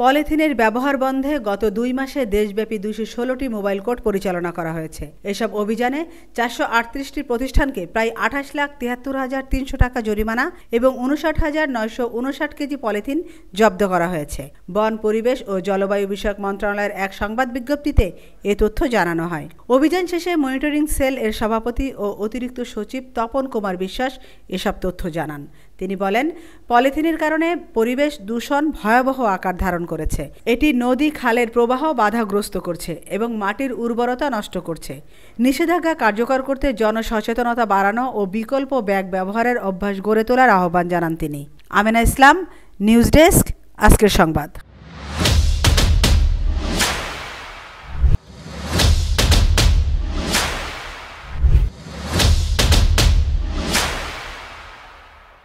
পলিথিনের ব্যবহার বন্ধে গত ২ মাসে দেশব্যাপী ২১৬টি মোবাইল কোর্ট পরিচালনা করা হয়েছে। এসব অভিযানে ৪৩৮টি প্রতিষ্ঠানকে প্রায় ২৮,৭৩,৩০০ টাকা জরিমানা এবং ৫৯,৯৫৯ কেজি পলিথিন জব্দ করা হয়েছে। বন, পরিবেশ ও জলবায়ু বিষয়ক মন্ত্রণালয়ের এক সংবাদ বিজ্ঞপ্তিতে এ তথ্য জানানো হয়। অভিযান শেষে মনিটরিং সেল এর সভাপতি ও অতিরিক্ত সচিব তপন কুমার বিশ্বাস এসব তথ্য জানান। তিনি বলেন, পলিথিনের কারণে পরিবেশ দূষণ ভয়াবহ আকার ধারণ করেছে। এটি নদী খালের প্রবাহ বাধাগ্রস্ত করছে এবং মাটির উর্বরতা নষ্ট করছে। নিষেধাজ্ঞা কার্যকর করতে জনসচেতনতা বাড়ানো ও বিকল্প ব্যাগ ব্যবহারের অভ্যাস গড়ে তোলার আহ্বান জানান তিনি। আমেনা ইসলাম, নিউজ ডেস্ক, আজকের সংবাদ।